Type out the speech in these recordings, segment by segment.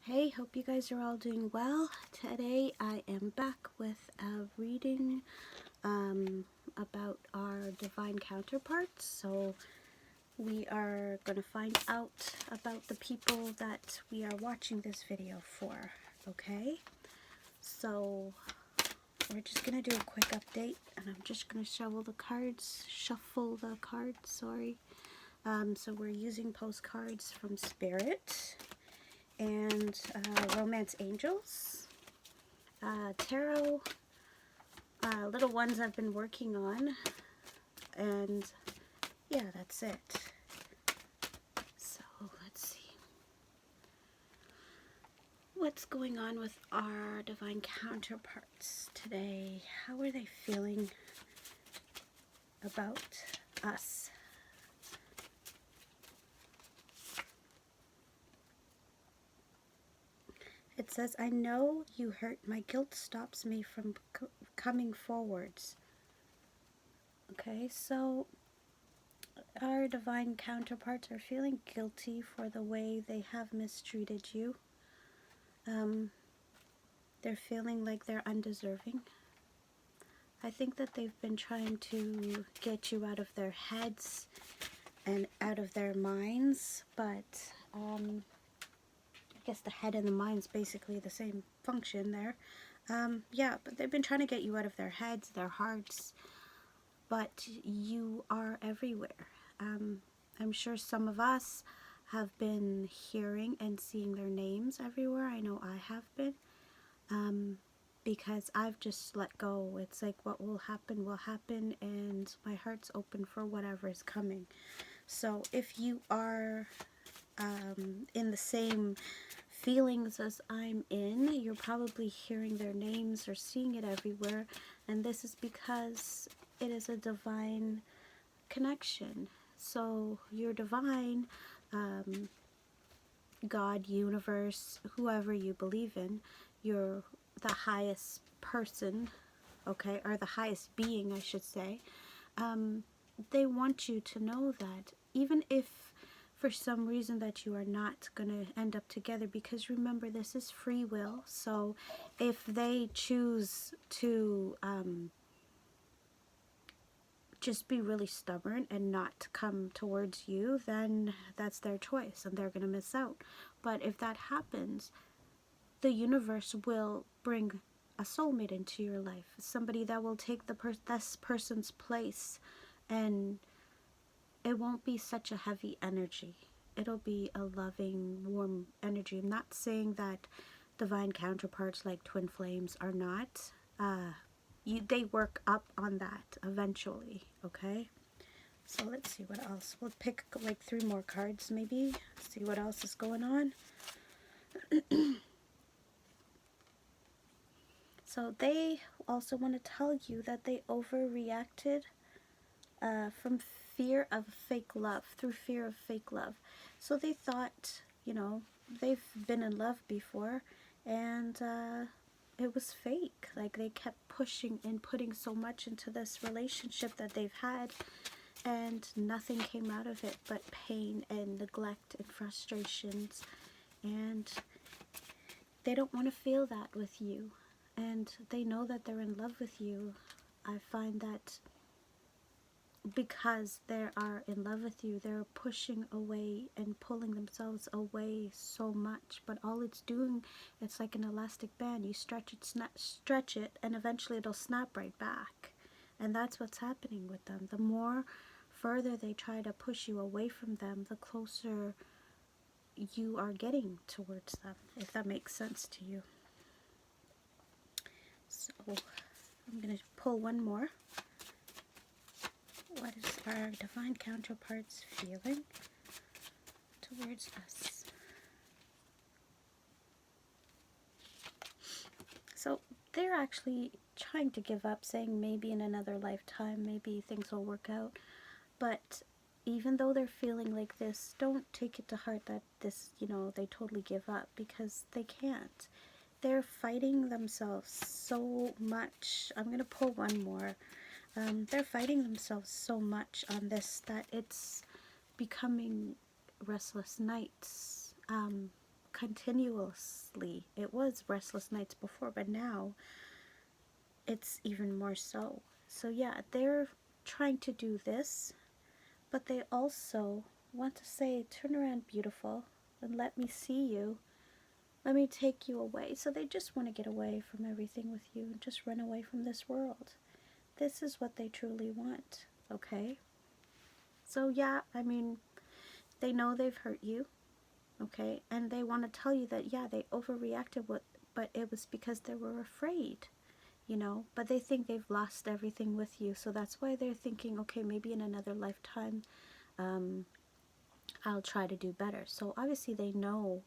Hey, hope you guys are all doing well. Today I am back with a reading about our divine counterparts. So we are going to find out about the people that we are watching this video for, okay? So we're just going to do a quick update, and I'm just going to shuffle the cards, sorry. So we're using postcards from Spirit and Romance Angels, tarot, little ones I've been working on, and yeah, that's it. So let's see what's going on with our divine counterparts today. How are they feeling about us? It says, I know you hurt. My guilt stops me from coming forwards. Okay, so our divine counterparts are feeling guilty for the way they have mistreated you. They're feeling like they're undeserving. I think that they've been trying to get you out of their heads and out of their minds, but I guess the head and the mind's basically the same function there. Yeah, but they've been trying to get you out of their heads, their hearts, but you are everywhere. I'm sure some of us have been hearing and seeing their names everywhere. I know I have been, because I've just let go. It's like what will happen, and my heart's open for whatever is coming. So if you are in the same feelings as I'm in, you're probably hearing their names or seeing it everywhere, and this is because it is a divine connection. So you're divine, God, universe, whoever you believe in, you're the highest person, okay, or the highest being, I should say. They want you to know that, even if for some reason that you are not going to end up together, because remember, this is free will. So if they choose to just be really stubborn and not come towards you, then that's their choice and they're going to miss out. But if that happens, the universe will bring a soulmate into your life, somebody that will take this person's place, and it won't be such a heavy energy. It'll be a loving, warm energy. I'm not saying that divine counterparts like twin flames are not. They work up on that eventually, okay? So let's see what else. We'll pick like 3 more cards maybe, see what else is going on. So they also want to tell you that they overreacted from fear of fake love, through fear of fake love. So they thought, they've been in love before, and it was fake. Like, they kept pushing and putting so much into this relationship that they've had, and nothing came out of it but pain and neglect and frustrations. And they don't want to feel that with you, and they know that they're in love with you. I find that because they are in love with you, they're pushing away and pulling themselves away so much. But all it's doing, it's like an elastic band. You stretch it, and eventually it'll snap right back. And that's what's happening with them. The more further they try to push you away from them, the closer you are getting towards them, if that makes sense to you. So I'm going to pull one more. What is our divine counterparts feeling towards us? So they're actually trying to give up, saying maybe in another lifetime, maybe things will work out. But even though they're feeling like this, don't take it to heart that this, they totally give up, because they can't. They're fighting themselves so much. I'm going to pull one more. They're fighting themselves so much on this that it's becoming restless nights. continuously. It was restless nights before, but now it's even more so. So yeah, they're trying to do this, but they also want to say, turn around, beautiful, and let me see you. Let me take you away. So they just want to get away from everything with you and just run away from this world. This is what they truly want, okay? So yeah, I mean, they know they've hurt you, okay? And they want to tell you that, yeah, they overreacted, but it was because they were afraid, you know? But they think they've lost everything with you, so that's why they're thinking, okay, maybe in another lifetime, I'll try to do better. So obviously they know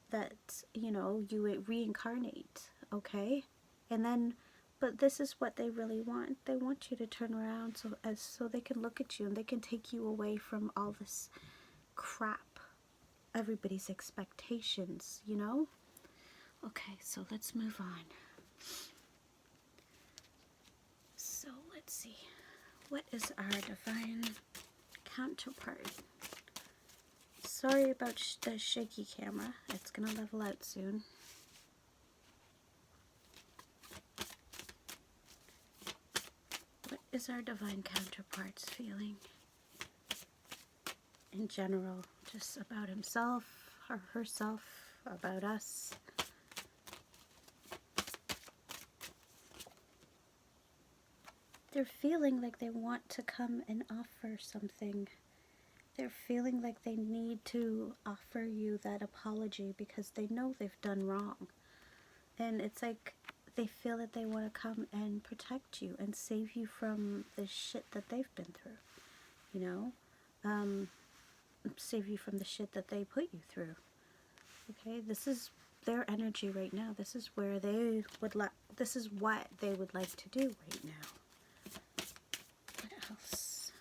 that, you know, you reincarnate, okay? And then, but this is what they really want. They want you to turn around so they can look at you and they can take you away from all this crap, everybody's expectations, you know? Okay, so let's move on. So let's see, what is our divine counterpart? Sorry about the shaky camera. It's gonna level out soon. What is our divine counterpart's feeling in general, just about himself or herself, about us? They're feeling like they want to come and offer something. They're feeling like they need to offer you that apology because they know they've done wrong. And it's like they feel that they want to come and protect you and save you from the shit that they've been through, you know? Save you from the shit that they put you through. Okay, this is their energy right now. This is where they would this is what they would like to do right now. What else?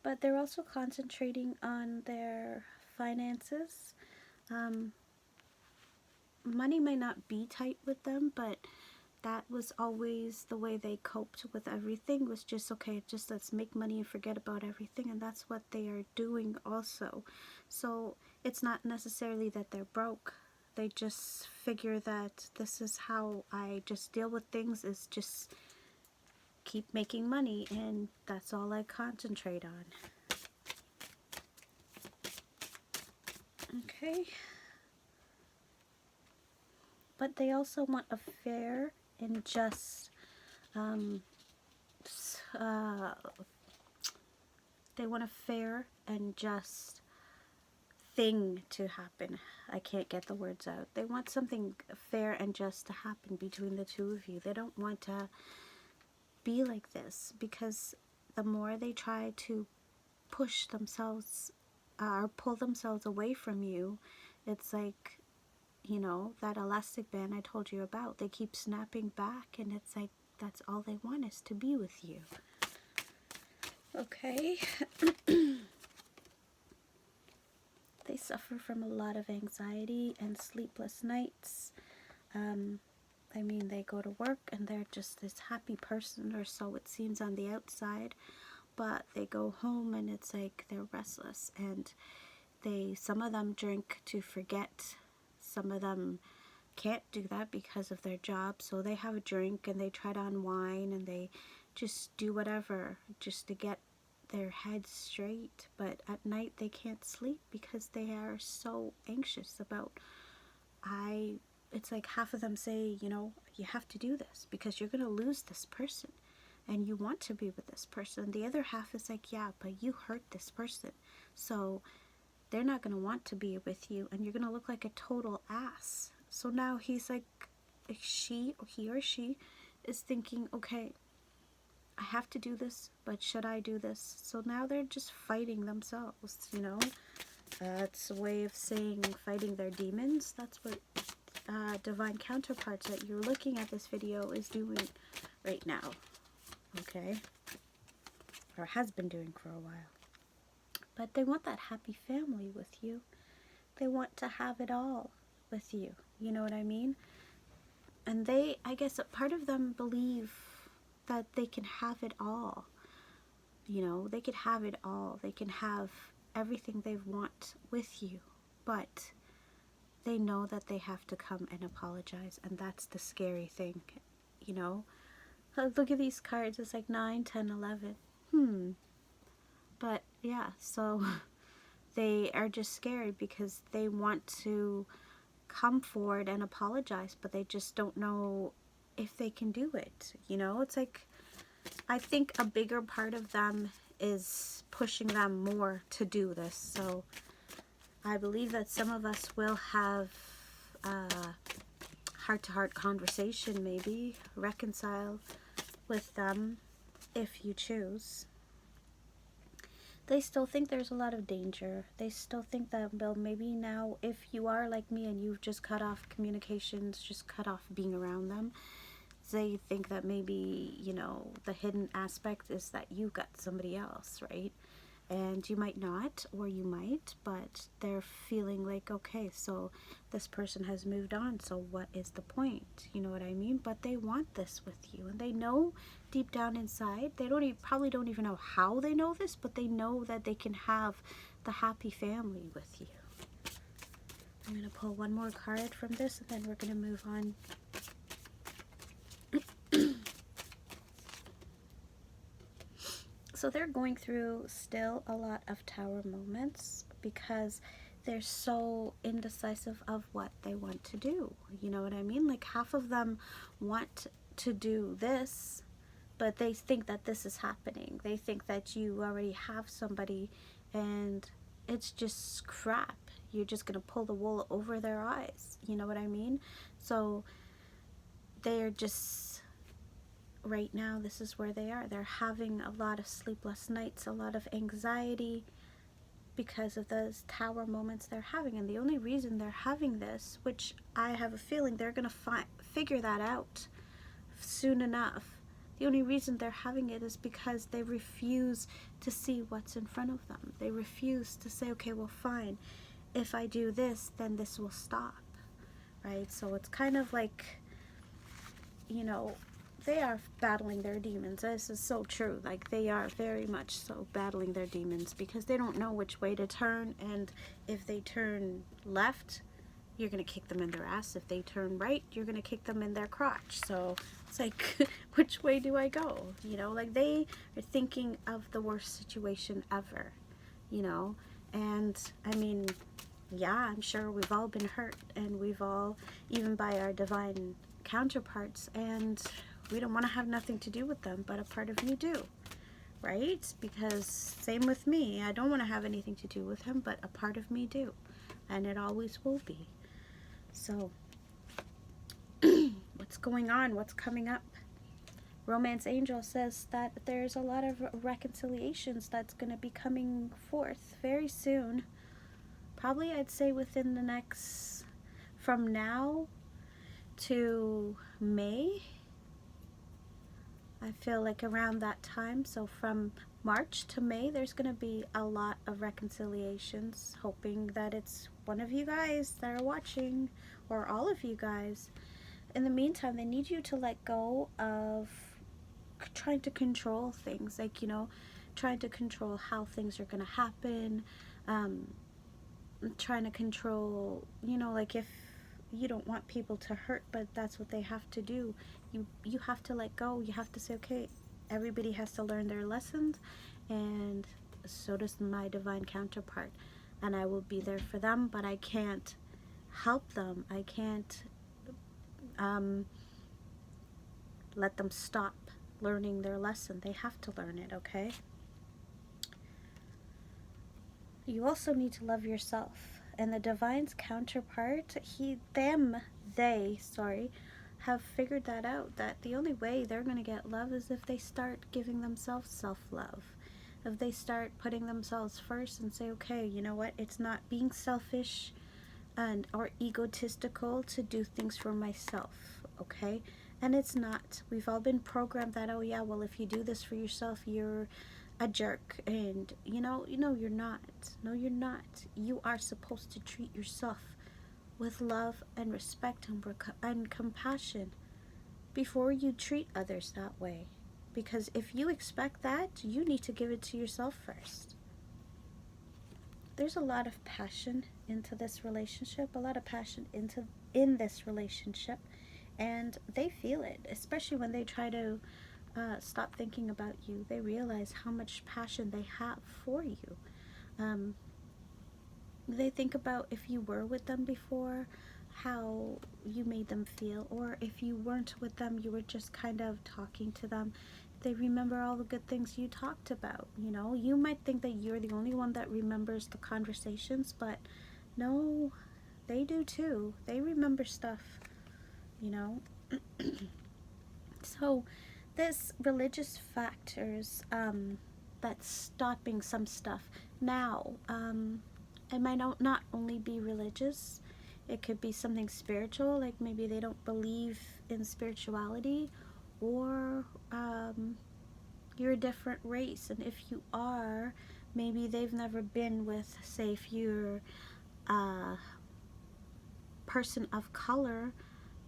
But they're also concentrating on their finances. Money may not be tight with them, but that was always the way they coped with everything, was just, okay, just let's make money and forget about everything, and that's what they are doing also. So it's not necessarily that they're broke. They just figure that this is how I just deal with things, is just keep making money, and that's all I concentrate on. Okay. But they also want a fair and just, they want a fair and just thing to happen. I can't get the words out. They want something fair and just to happen between the two of you. They don't want to be like this, because the more they try to push themselves or pull themselves away from you, it's like, you know, that elastic band I told you about. They keep snapping back, and it's like that's all they want, is to be with you. Okay. They suffer from a lot of anxiety and sleepless nights. I mean, they go to work and they're just this happy person, or so it seems on the outside, but they go home and it's like they're restless, and some of them drink to forget. Some of them can't do that because of their job, so they have a drink and they try to unwind and they just do whatever just to get their heads straight. But at night they can't sleep because they are so anxious about, it's like half of them say, you know, you have to do this because you're going to lose this person and you want to be with this person. The other half is like, yeah, but you hurt this person, so they're not going to want to be with you, and you're going to look like a total ass. So now he's like, he or she is thinking, okay, I have to do this, but should I do this? So now they're just fighting themselves, you know. It's a way of saying fighting their demons. That's what Divine Counterparts that you're looking at this video is doing right now, okay? Or has been doing for a while. But they want that happy family with you. They want to have it all with you. You know what I mean? And I guess a part of them believe that they can have it all. You know, they could have it all. They can have everything they want with you, but they know that they have to come and apologize, and that's the scary thing, you know. Look at these cards. It's like 9, 10, 11. But yeah, so they are just scared because they want to come forward and apologize, but they just don't know if they can do it. You know, it's like, I think a bigger part of them is pushing them more to do this. So I believe that some of us will have heart-to-heart conversation, maybe reconcile with them if you choose. They still think there's a lot of danger. They still think that, well, maybe now, if you are like me and you've just cut off communications, just cut off being around them, they think that maybe, you know, the hidden aspect is that you got somebody else, right? And you might not, or you might, but they're feeling like, okay, so this person has moved on, so what is the point? You know what I mean? But they want this with you, and they know deep down inside, they probably don't even know how they know this, but they know that they can have the happy family with you. I'm going to pull one more card from this, and then we're going to move on. So they're going through still a lot of tower moments because they're so indecisive of what they want to do. You know what I mean? Like, half of them want to do this, but they think that this is happening. They think that you already have somebody and it's just crap. You're just going to pull the wool over their eyes. You know what I mean? So they're just... right now, this is where they are. They're having a lot of sleepless nights, a lot of anxiety because of those tower moments they're having. And the only reason they're having this, which I have a feeling they're going to figure that out soon enough. The only reason they're having it is because they refuse to see what's in front of them. They refuse to say, okay, well, fine. If I do this, then this will stop, right? So it's kind of like, you know, they are battling their demons. This is so true. Like, they are very much so battling their demons because they don't know which way to turn. And if they turn left, you're going to kick them in their ass. If they turn right, you're going to kick them in their crotch. So it's like, which way do I go? You know, like, they are thinking of the worst situation ever, you know. And I mean, yeah, I'm sure we've all been hurt, and we've all, even by our divine counterparts, and we don't want to have nothing to do with them, but a part of me do, right? Because same with me, I don't want to have anything to do with him, but a part of me do, and it always will be. So what's going on? What's coming up? Romance Angel says that there's a lot of reconciliations that's going to be coming forth very soon. Probably, I'd say, within the next, from now to May. I feel like around that time, so from March to May, there's going to be a lot of reconciliations, hoping that it's one of you guys that are watching, or all of you guys. In the meantime, they need you to let go of trying to control things, like, you know, trying to control how things are going to happen, trying to control, you know, like, if you don't want people to hurt, but that's what they have to do. You have to let go. You have to say, okay, everybody has to learn their lessons, and so does my divine counterpart, and I will be there for them, but I can't help them. I can't let them stop learning their lesson. They have to learn it, okay? You also need to love yourself. And the divine's counterpart, they have figured that out, that the only way they're going to get love is if they start giving themselves self-love. If they start putting themselves first and say, okay, you know what, it's not being selfish and or egotistical to do things for myself, okay? And it's not. We've all been programmed that, oh yeah, well, if you do this for yourself, you're a jerk, and you know you're not. No, you're not. You are supposed to treat yourself with love and respect and compassion before you treat others that way. Because if you expect that, you need to give it to yourself first. There's a lot of passion into this relationship, a lot of passion in this relationship, and they feel it, especially when they try to stop thinking about you. They realize how much passion they have for you. They think about if you were with them before, how you made them feel, or if you weren't with them, you were just kind of talking to them. They remember all the good things you talked about. You know, you might think that you're the only one that remembers the conversations, but no, they do too. They remember stuff, you know. So this religious factors that's stopping some stuff now. It might not only be religious. It could be something spiritual, like maybe they don't believe in spirituality, or you're a different race, and if you are, maybe they've never been with, say, if you're a person of color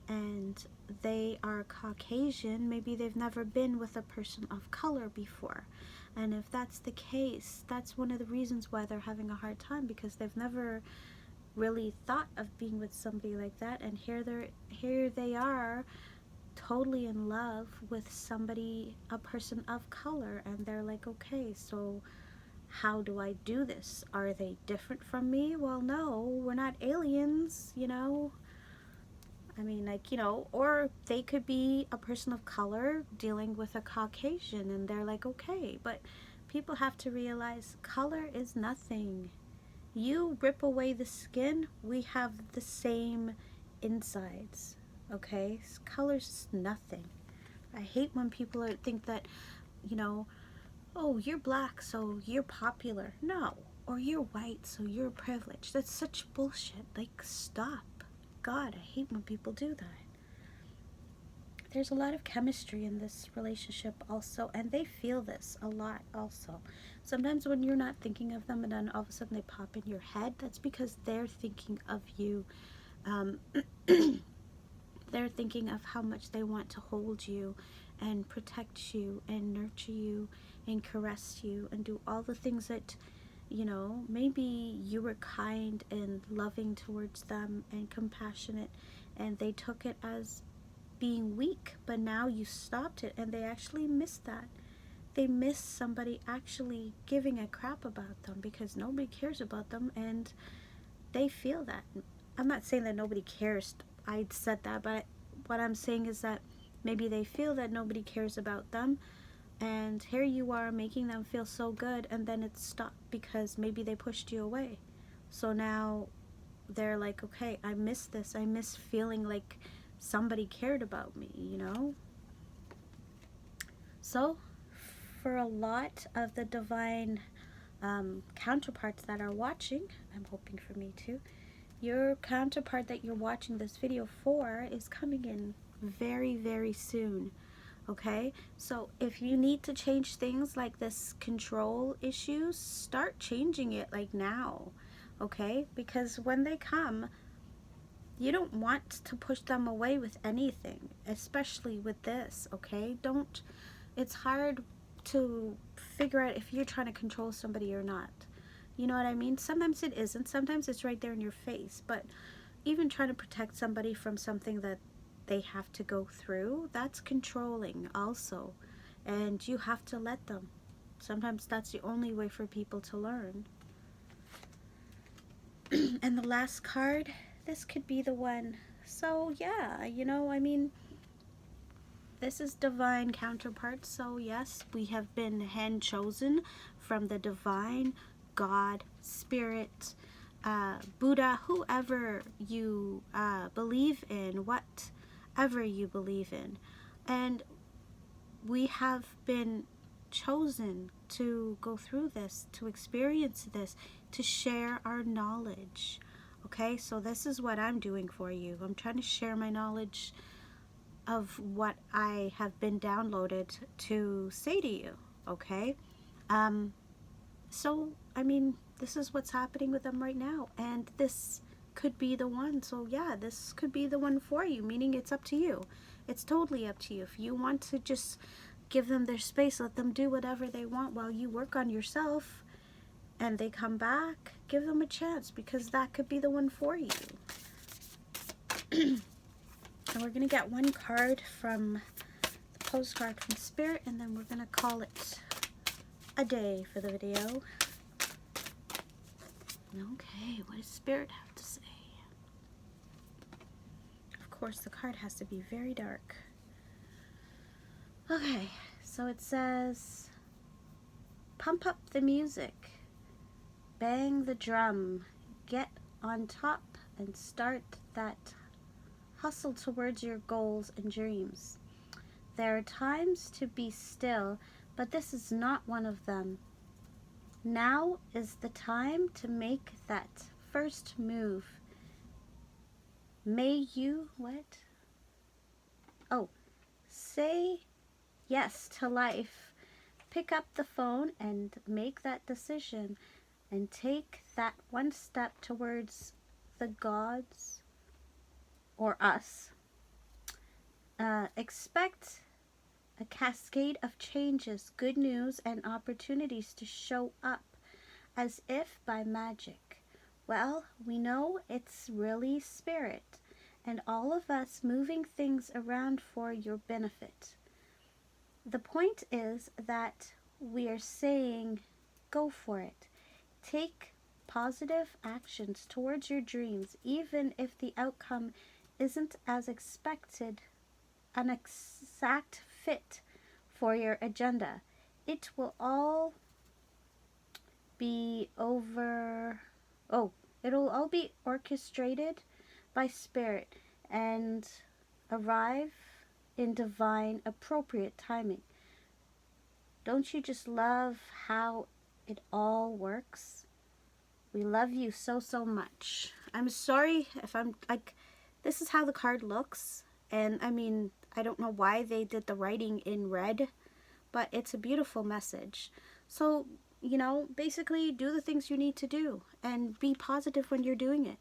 and they are Caucasian, maybe they've never been with a person of color before. And if that's the case, that's one of the reasons why they're having a hard time, because they've never really thought of being with somebody like that, and here they are totally in love with somebody, a person of color, and they're like, okay, so how do I do this? Are they different from me? Well, no, we're not aliens, you know. I mean, like, you know, or they could be a person of color dealing with a Caucasian, and they're like, okay, but people have to realize color is nothing. You rip away the skin, we have the same insides, okay? Color's nothing. I hate when people think that, you know, oh, you're black, so you're popular. No. Or you're white, so you're privileged. That's such bullshit. Like, stop. God, I hate when people do that. There's a lot of chemistry in this relationship also, and they feel this a lot also. Sometimes when you're not thinking of them and then all of a sudden they pop in your head, that's because they're thinking of you. They're thinking of how much they want to hold you and protect you and nurture you and caress you and do all the things that, you know, maybe you were kind and loving towards them and compassionate, and they took it as being weak, but now you stopped it, and they actually miss that. They miss somebody actually giving a crap about them, because nobody cares about them, and they feel that. I'm not saying that nobody cares. I said that, but what I'm saying is that maybe they feel that nobody cares about them, and here you are making them feel so good, and then it's stopped because maybe they pushed you away. So now they're like, okay, I miss this. I miss feeling like somebody cared about me, you know? So for a lot of the divine counterparts that are watching, I'm hoping for me too, your counterpart that you're watching this video for is coming in very, very soon. Okay, so if you need to change things like this control issues, start changing it like now. Okay, because when they come, you don't want to push them away with anything, especially with this. Okay, don't. It's hard to figure out if you're trying to control somebody or not. You know what I mean? Sometimes it isn't. Sometimes it's right there in your face. But even trying to protect somebody from something that they have to go through, that's controlling also. And you have to let them. Sometimes that's the only way for people to learn. And the last card, this could be the one. So yeah, you know, I mean, this is Divine Counterparts. So yes, we have been hand chosen from the divine, God, Spirit, Buddha, whoever you believe in, whatever you believe in. And we have been chosen to go through this, to experience this, to share our knowledge. Okay, so this is what I'm doing for you. I'm trying to share my knowledge of what I have been downloaded to say to you. Okay, so I mean, this is what's happening with them right now, and this could be the one. So yeah, this could be the one for you, meaning it's up to you. It's totally up to you. If you want to just Give them their space. Let them do whatever they want while you work on yourself. And they come back. Give them a chance, because that could be the one for you. And we're going to get one card from the postcard from Spirit, and then we're going to call it a day for the video. Okay, what does Spirit have to say? Of course, the card has to be very dark. Okay, so it says, pump up the music, bang the drum, get on top and start that hustle towards your goals and dreams. There are times to be still, but this is not one of them. Now is the time to make that first move. May you, what? Oh, say yes to life. Pick up the phone and make that decision and take that one step towards the gods or us. Expect a cascade of changes, good news, and opportunities to show up as if by magic. Well, we know it's really Spirit and all of us moving things around for your benefit. The point is that we are saying, go for it. Take positive actions towards your dreams, even if the outcome isn't as expected, an exact fit for your agenda. It will all be it'll all be orchestrated by Spirit and arrive in divine appropriate timing. Don't you just love how it all works? We love you so, so much. I'm sorry if I'm like, this is how the card looks. And I mean, I don't know why they did the writing in red, but it's a beautiful message. So, you know, basically do the things you need to do and be positive when you're doing it.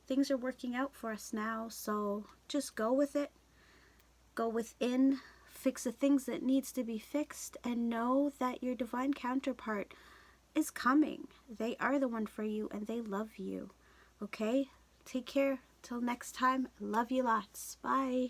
Things are working out for us now, so just go with it. Go within, fix the things that needs to be fixed, and know that your divine counterpart is coming. They are the one for you, and they love you. Okay? Take care. Till next time. Love you lots. Bye.